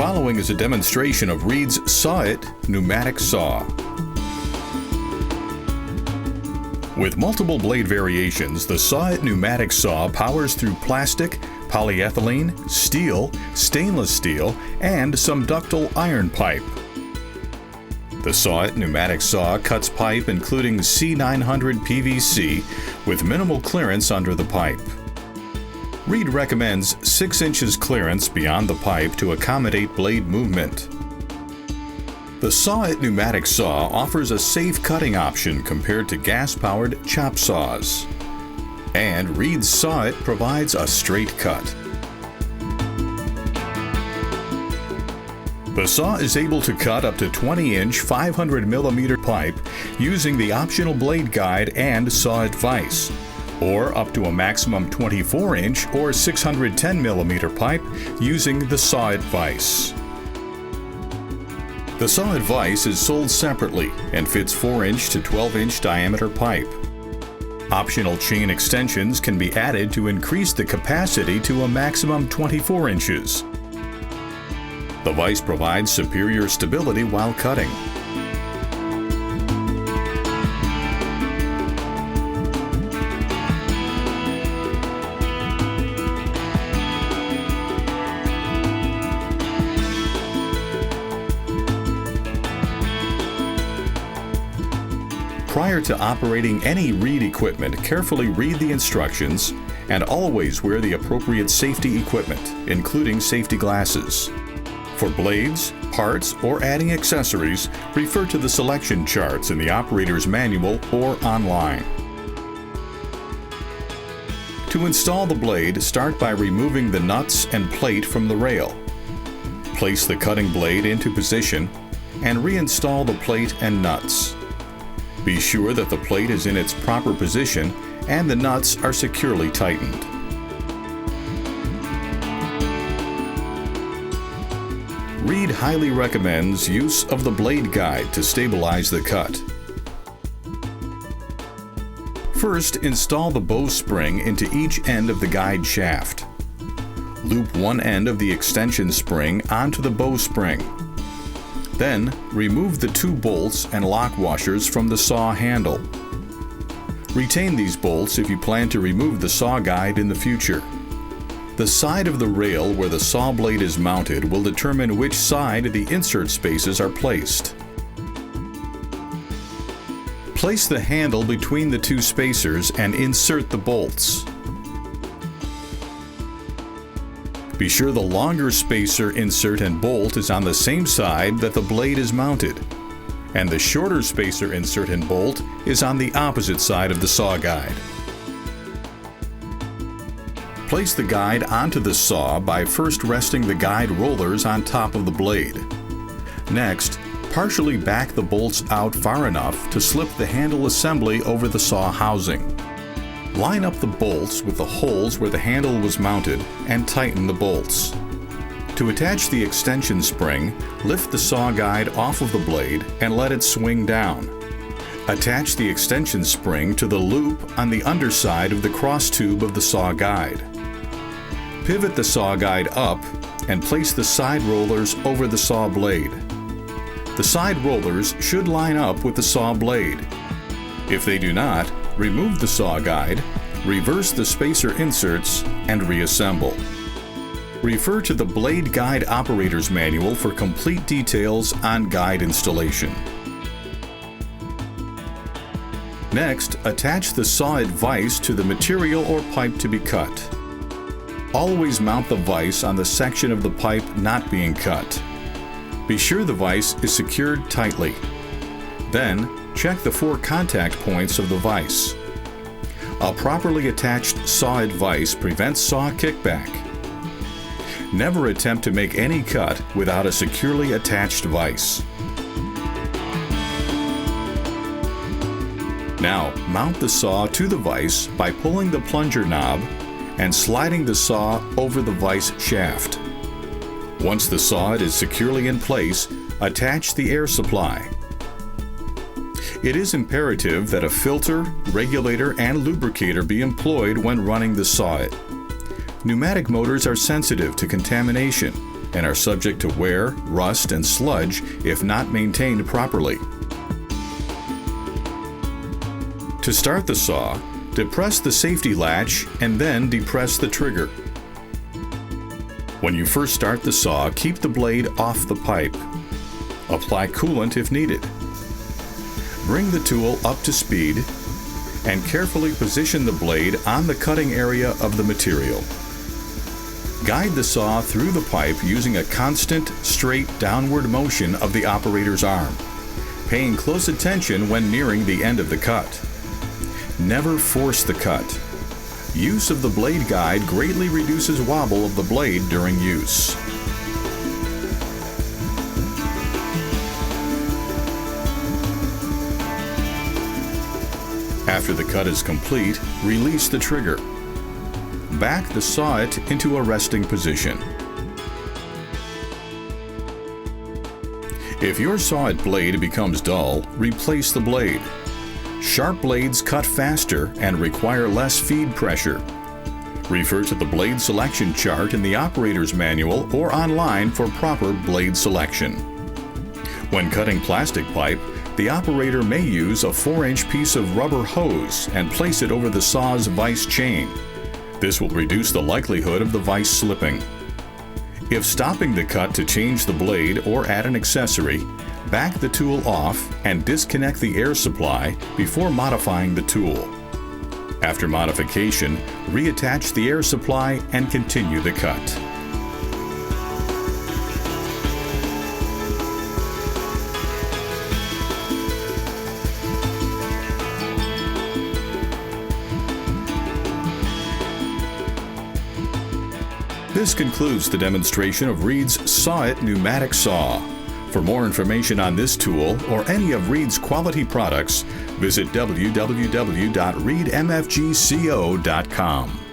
following is a demonstration of Reed's Saw-It pneumatic saw. With multiple blade variations, the Saw-It pneumatic saw powers through plastic, polyethylene, steel, stainless steel, and some ductile iron pipe. The Saw-It pneumatic saw cuts pipe including C900 PVC with minimal clearance under the pipe. Reed recommends 6 inches clearance beyond the pipe to accommodate blade movement. The Saw-It pneumatic saw offers a safe cutting option compared to gas-powered chop saws. And Reed's Saw-It provides a straight cut. The saw is able to cut up to 20-inch 500mm pipe using the optional blade guide and Saw-It vise, or up to a maximum 24-inch or 610mm pipe using the Saw-It vise. The Saw-It vise is sold separately and fits 4-inch to 12-inch diameter pipe. Optional chain extensions can be added to increase the capacity to a maximum 24 inches. The vise provides superior stability while cutting. Prior to operating any Reed equipment, carefully read the instructions and always wear the appropriate safety equipment, including safety glasses. For blades, parts, or adding accessories, refer to the selection charts in the operator's manual or online. To install the blade, start by removing the nuts and plate from the rail. Place the cutting blade into position and reinstall the plate and nuts. Be sure that the plate is in its proper position and the nuts are securely tightened. Reed highly recommends use of the blade guide to stabilize the cut. First, install the bowspring into each end of the guide shaft. Loop one end of the extension spring onto the bowspring. Then, remove the 2 bolts and lock washers from the saw handle. Retain these bolts if you plan to remove the saw guide in the future. The side of the rail where the saw blade is mounted will determine which side the insert spaces are placed. Place the handle between the 2 spacers and insert the bolts. Be sure the longer spacer insert and bolt is on the same side that the blade is mounted, and the shorter spacer insert and bolt is on the opposite side of the saw guide. Place the guide onto the saw by first resting the guide rollers on top of the blade. Next, partially back the bolts out far enough to slip the handle assembly over the saw housing. Line up the bolts with the holes where the handle was mounted and tighten the bolts. To attach the extension spring, lift the saw guide off of the blade and let it swing down. Attach the extension spring to the loop on the underside of the cross tube of the saw guide. Pivot the saw guide up and place the side rollers over the saw blade. The side rollers should line up with the saw blade. If they do not, remove the saw guide, reverse the spacer inserts, and reassemble. Refer to the Blade Guide Operator's Manual for complete details on guide installation. Next, attach the Saw-It vise to the material or pipe to be cut. Always mount the vise on the section of the pipe not being cut. Be sure the vise is secured tightly. Then, check the 4 contact points of the vise. A properly attached Saw-It vise prevents saw kickback. Never attempt to make any cut without a securely attached vise. Now, mount the saw to the vise by pulling the plunger knob and sliding the saw over the vise shaft. Once the saw is securely in place, attach the air supply. It is imperative that a filter, regulator, and lubricator be employed when running the Saw-It. Pneumatic motors are sensitive to contamination, and are subject to wear, rust, and sludge if not maintained properly. To start the saw, depress the safety latch and then depress the trigger. When you first start the saw, keep the blade off the pipe. Apply coolant if needed. Bring the tool up to speed and carefully position the blade on the cutting area of the material. Guide the saw through the pipe using a constant, straight downward motion of the operator's arm, paying close attention when nearing the end of the cut. Never force the cut. Use of the blade guide greatly reduces wobble of the blade during use. After the cut is complete, release the trigger. Back the sawit into a resting position. If your sawit blade becomes dull, replace the blade. Sharp blades cut faster and require less feed pressure. Refer to the blade selection chart in the operator's manual or online for proper blade selection. When cutting plastic pipe, the operator may use a 4-inch piece of rubber hose and place it over the saw's vise chain. This will reduce the likelihood of the vise slipping. If stopping the cut to change the blade or add an accessory, back the tool off and disconnect the air supply before modifying the tool. After modification, reattach the air supply and continue the cut. This concludes the demonstration of Reed's Sawit pneumatic saw. For more information on this tool or any of Reed's quality products, visit www.reedmfgco.com.